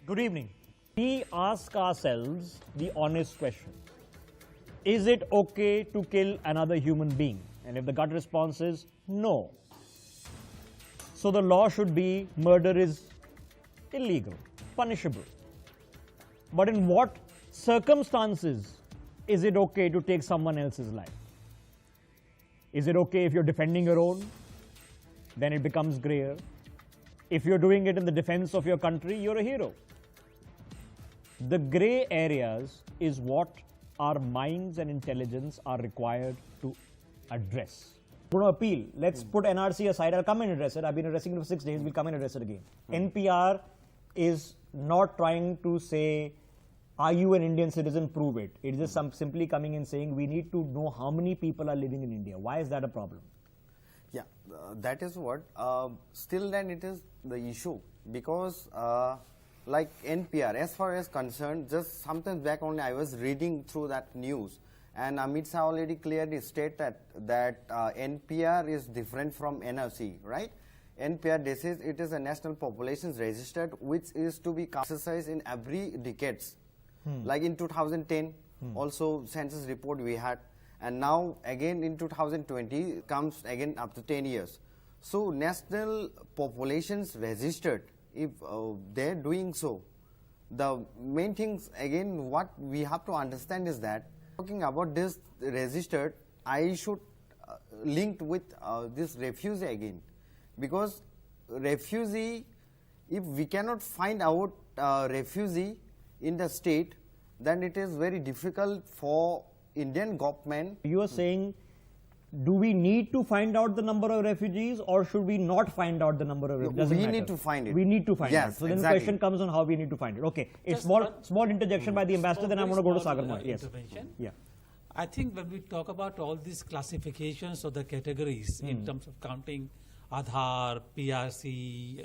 Good evening. We ask ourselves the honest question. Is it okay to kill another human being? And if the gut response is no, so the law should be murder is illegal, punishable. But in what circumstances is it okay to take someone else's life? Is it okay if you're defending your own? Then it becomes grayer. If you're doing it in the defense of your country, you're a hero. The grey areas is what our minds and intelligence are required to address. I'm going to appeal. Let's put NRC aside. I'll come and address it. I've been addressing it for 6 days. We'll come and address it again. NPR is not trying to say, are you an Indian citizen? Prove it. It is just simply coming and saying, we need to know how many people are living in India. Why is that a problem? Yeah, that is what. Still then it is the issue because like NPR, as far as concerned, just sometimes back only I was reading through that news and Amit Shah already clearly stated that NPR is different from NRC, right? NPR, this is, it is a national populations registered which is to be exercised in every decades. Like in 2010, also census report we had, and now again in 2020 comes again after 10 years. So national populations registered, if they're doing so, the main things again what we have to understand is that talking about this registered, I should link with this refugee again, because refugee, if we cannot find out refugee in the state, then it is very difficult for Indian government. You are saying, do we need to find out the number of refugees or should we not find out the number of refugees? We need to find it. We need to find yes, it. So then exactly. the question comes on how we need to find it. Okay, it's small interjection by the ambassador, then I'm going to go to Sagar Moy. Yes. Yeah. I think when we talk about all these classifications of the categories in terms of counting Aadhaar, PRC,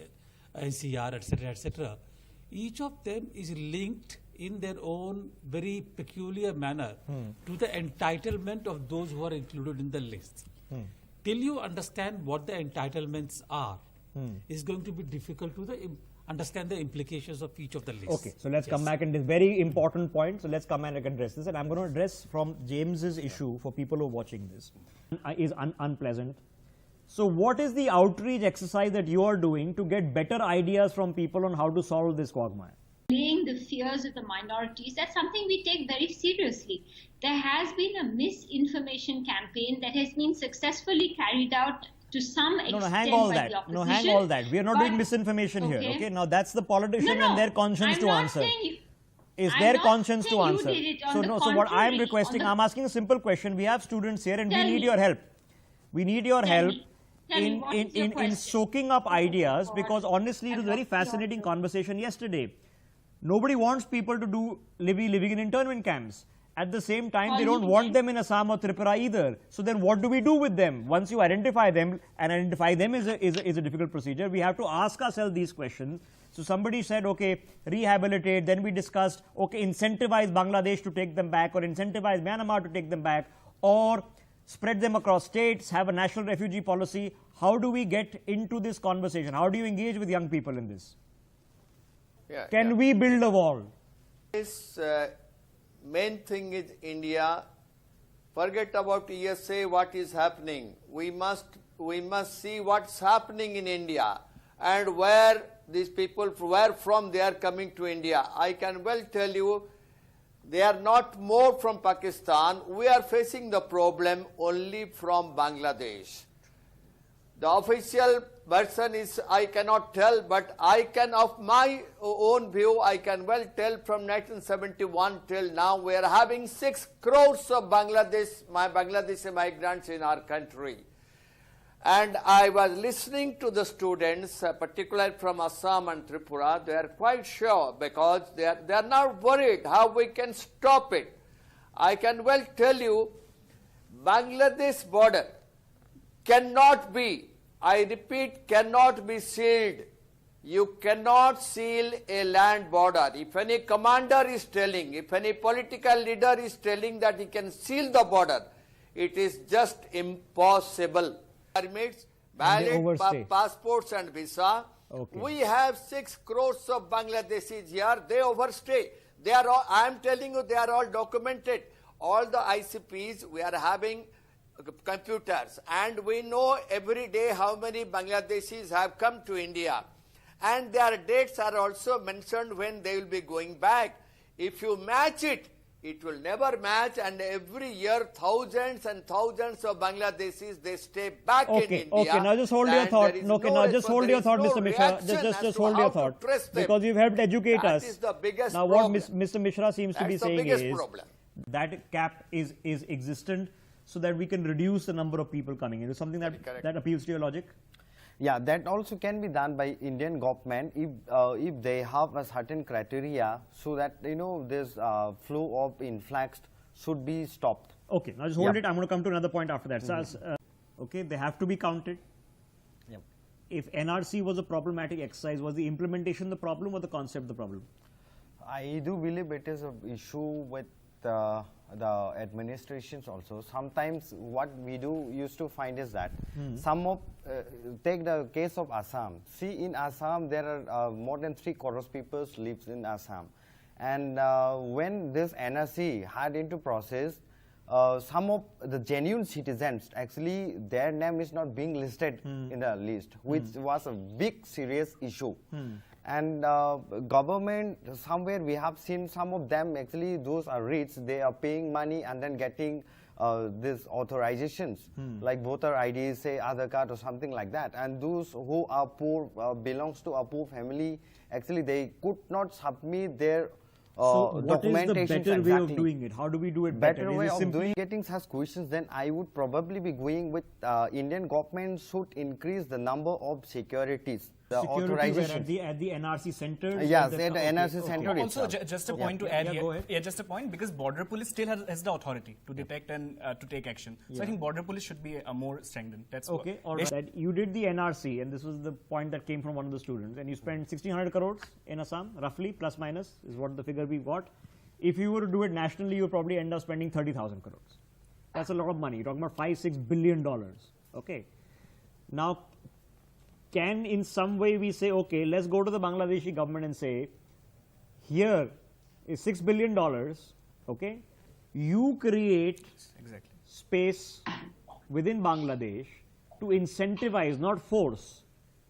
NCR, etc., each of them is linked in their own very peculiar manner to the entitlement of those who are included in the list. Till you understand what the entitlements are, it's going to be difficult to understand the implications of each of the lists. Okay, so let's come back and this very important point. So let's come and address this. And I'm going to address from James's issue for people who are watching this. Is unpleasant. So what is the outreach exercise that you are doing to get better ideas from people on how to solve this quagmire? Allaying the fears of the minorities, that's something we take very seriously. There has been a misinformation campaign that has been successfully carried out to some extent hang all by that. the opposition. No, hang all that. We are not doing misinformation here. Okay, now that's the politician and their conscience to answer. Is their conscience to answer. So no. So what I am requesting, I'm asking a simple question. We have students here and we need your help. We need your help in soaking up ideas, because honestly it was a very fascinating conversation yesterday. Nobody wants people to do living in internment camps. At the same time, they don't want them in Assam or Tripura either. So then what do we do with them? Once you identify them, and identify them is a difficult procedure, we have to ask ourselves these questions. So somebody said, okay, rehabilitate. Then we discussed, okay, incentivize Bangladesh to take them back, or incentivize Myanmar to take them back, or spread them across states, have a national refugee policy. How do we get into this conversation? How do you engage with young people in this? Can we build a wall? This main thing is India. Forget about ESA, what is happening. We must see what's happening in India and where these people, where from they are coming to India. I can well tell you, they are not more from Pakistan. We are facing the problem only from Bangladesh. The official version is, I cannot tell, but I can, of my own view, I can well tell from 1971 till now, we are having 6 crores of Bangladeshi migrants in our country. And I was listening to the students, particularly from Assam and Tripura. They are quite sure, because they are now worried how we can stop it. I can well tell you, Bangladesh border cannot be, I repeat, cannot be sealed. You cannot seal a land border. If any commander is telling, if any political leader is telling that he can seal the border, it is just impossible. Permits, valid passports and visa, Okay. We have 6 crores of Bangladeshis here. They overstay. They are all, I am telling you, they are all documented. All the ICPs, we are having computers, and we know every day how many Bangladeshis have come to India. And their dates are also mentioned when they will be going back. If you match it, it will never match, and every year thousands and thousands of Bangladeshis, they stay back in Okay, India. okay, now just hold your and thought. there is Okay, no now just hold your thought, there is Mr. no Mishra. reaction as Just to hold how your to thought. trace them. Because you've helped educate That us. is the biggest Now, problem. what Mr. Mishra seems to be That's the saying biggest is problem. that cap is existent so that we can reduce the number of people coming in. Is something Correct. that appeals to your logic? Yeah, that also can be done by Indian government if they have a certain criteria so that this flow of influx should be stopped. Okay, now just hold Yep. it. I'm going to come to another point after that. So, okay, they have to be counted. Yep. If NRC was a problematic exercise, was the implementation the problem or the concept the problem? I do believe it is an issue with the administrations also. Sometimes what we used to find is that some of, take the case of Assam. See, in Assam there are more than 3 crores people lives in Assam. And when this NRC had into process, some of the genuine citizens, actually their name is not being listed in the list, which was a big serious issue. And government, somewhere we have seen some of them, actually those are rich, they are paying money and then getting these authorizations, like voter ID, say Aadhaar card or something like that. And those who are poor, belongs to a poor family, actually they could not submit their So what is the documentations better way of exactly. doing it? How do we do it better? Better Is way it of simply doing getting such questions, then I would probably be going with Indian government should increase the number of securities, the security where authorization. at the NRC centers? Yes, Or at the okay, NRC okay. center Also, itself. just a Yeah. point to Yeah, add yeah, here. go ahead. Yeah, just a point, because border police still has the authority to detect and to take action. So I think border police should be more strengthened. That's what Okay, all they right. That you did the NRC, and this was the point that came from one of the students, and you spent 1,600 crores in Assam, roughly, plus minus, is what the figure we got. If you were to do it nationally, you would probably end up spending 30,000 crores. That's a lot of money. You're talking about $5-6 billion. Okay. Now, can in some way we say, okay, let's go to the Bangladeshi government and say, here is $6 billion, okay? You create exactly. space within Bangladesh to incentivize, not force,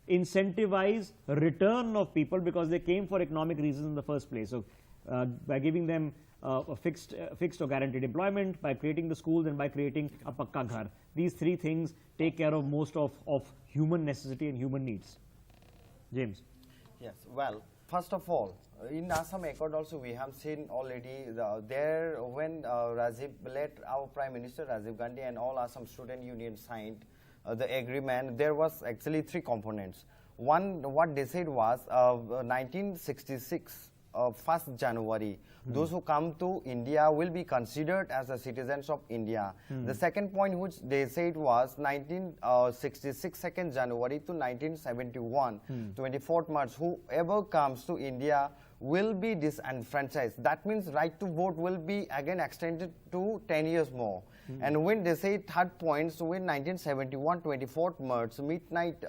incentivize return of people because they came for economic reasons in the first place. So, by giving them a fixed or guaranteed employment, by creating the schools, and by creating a pakka ghar. These 3 things take care of most of human necessity and human needs. James. Yes, well, first of all, in Assam Accord also we have seen already when our Prime Minister Rajiv Gandhi and all Assam Student Union signed the agreement, there was actually 3 components. One, what they said was 1966, 1st January, those who come to India will be considered as the citizens of India. The second point which they said was 1966, 2nd January to 1971, 24th March, whoever comes to India will be disenfranchised. That means right to vote will be again extended to 10 years more. And when they say third point, so in 1971, 24th March, midnight,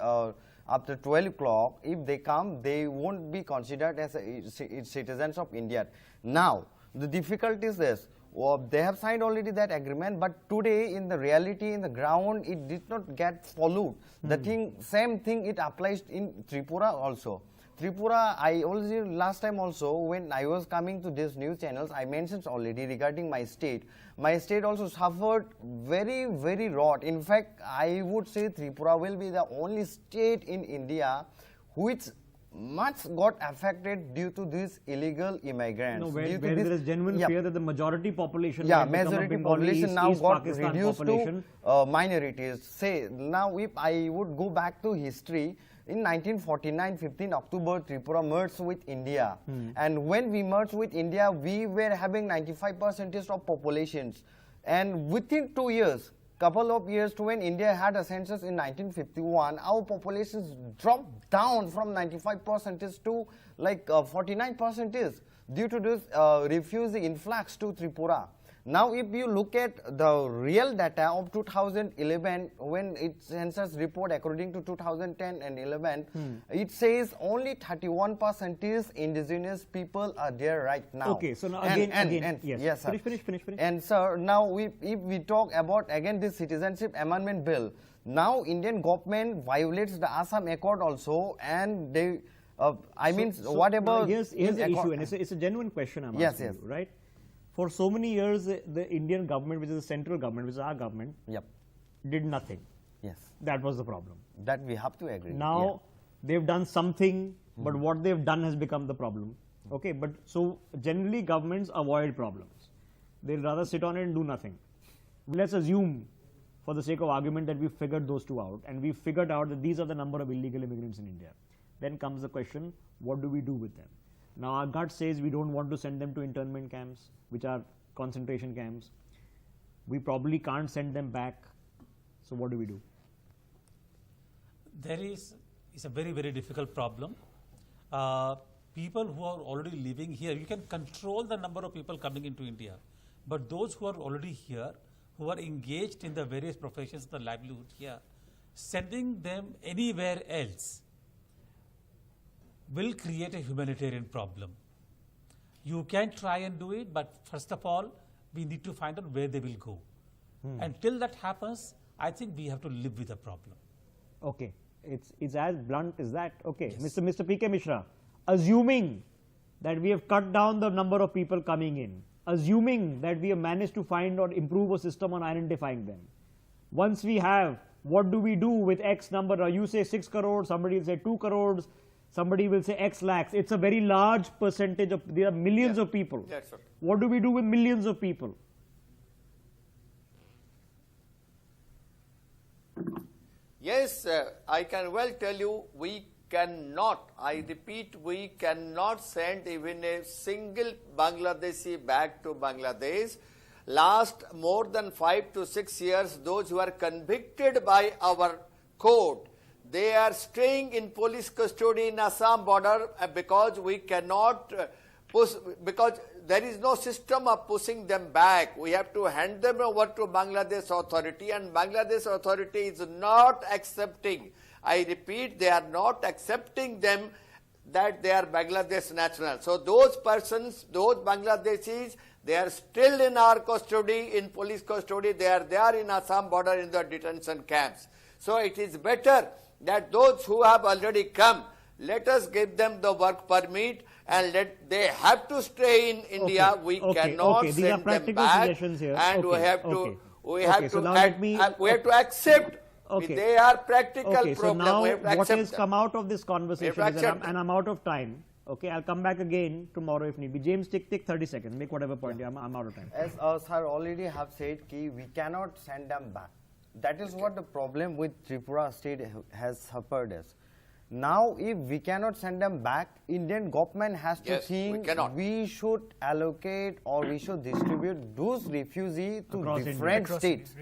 after 12 o'clock, if they come, they won't be considered as citizens of India. Now, the difficulty is this. They have signed already that agreement, but today in the reality, in the ground, it did not get followed. The same thing, it applies in Tripura also. Tripura, I already last time also when I was coming to these news channels, I mentioned already regarding my state. My state also suffered very, very lot. In fact, I would say Tripura will be the only state in India which much got affected due to these illegal immigrants. No, where there is genuine fear that the majority population, yeah, might become a majority Bengali, population East, now East got Pakistan reduced population. to minorities. Say, now if I would go back to history, in 1949, 15 October, Tripura merged with India. And when we merged with India, we were having 95% of populations. And within 2 years, couple of years to when India had a census in 1951, our populations dropped down from 95% to like 49% due to this refugee influx to Tripura. Now, if you look at the real data of 2011, when it census report according to 2010 and 11, it says only 31% is indigenous people are there right now. Okay, so now And yes. yes, sir. Finish. And sir, now if we talk about again this Citizenship Amendment Bill, now Indian government violates the Assam Accord also, and they, whatever. Here's the issue, and it's a genuine question I'm asking you, right? For so many years, the Indian government, which is the central government, which is our government, did nothing. Yes. That was the problem. That we have to agree. Now, they've done something, but what they've done has become the problem. Okay, but so generally governments avoid problems. They'll rather sit on it and do nothing. Let's assume, for the sake of argument, that we've figured those two out, and we've figured out that these are the number of illegal immigrants in India. Then comes the question, what do we do with them? Now, our gut says we don't want to send them to internment camps, which are concentration camps. We probably can't send them back. So what do we do? It's a very, very difficult problem. People who are already living here, you can control the number of people coming into India. But those who are already here, who are engaged in the various professions of the livelihood here, sending them anywhere else will create a humanitarian problem. You can try and do it, but first of all, we need to find out where they will go. Until that happens, I think we have to live with the problem. Okay, it's as blunt as that. Okay, yes. Mr. P.K. Mishra, assuming that we have cut down the number of people coming in, assuming that we have managed to find or improve a system on identifying them, once we have, what do we do with X number? You say 6 crores, somebody will say 2 crores, somebody will say X lakhs. It's a very large percentage of, there are millions of people. That's right. What do we do with millions of people? Yes, I can well tell you, we cannot, I repeat, we cannot send even a single Bangladeshi back to Bangladesh. Last more than 5 to 6 years, those who are convicted by our court, they are staying in police custody in Assam border because we cannot push, because there is no system of pushing them back. We have to hand them over to Bangladesh authority, and Bangladesh authority is not accepting. I repeat, they are not accepting them that they are Bangladesh national. So those persons, those Bangladeshis, they are still in our custody, in police custody. They are there in Assam border in the detention camps. So it is better that those who have already come, let us give them the work permit and they have to stay in India. We cannot These send are practical them back, suggestions here. and we have to accept. Okay. They are practical okay, problem. So now we have to what accept has them. come out of this conversation is, accept and I'm out of time. Okay, I'll come back again tomorrow if need be. James, take 30 seconds. Make whatever point. I'm out of time. As sir already have said, we cannot send them back. That is what the problem with Tripura state has suffered is. Now, if we cannot send them back, Indian government has to think we should allocate or we should distribute those refugees to different states.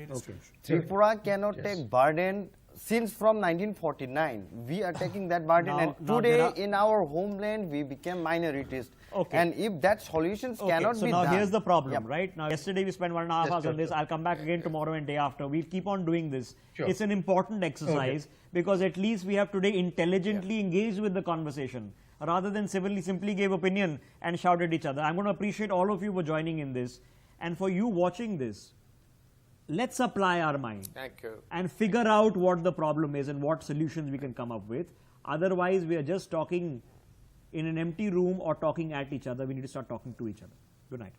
Tripura cannot take burden. Since from 1949, we are taking that burden, and today in our homeland we became minorities. And if that solutions cannot be done. So now here's the problem, right? Now yesterday we spent 1.5 hours on this. I'll come back again tomorrow and day after. We'll keep on doing this. It's an important exercise because at least we have today intelligently engaged with the conversation rather than simply gave opinion and shout at each other. I'm going to appreciate all of you for joining in this, and for you watching this. Let's apply our mind. Thank you. And figure out what the problem is and what solutions we can come up with. Otherwise, we are just talking in an empty room or talking at each other. We need to start talking to each other. Good night.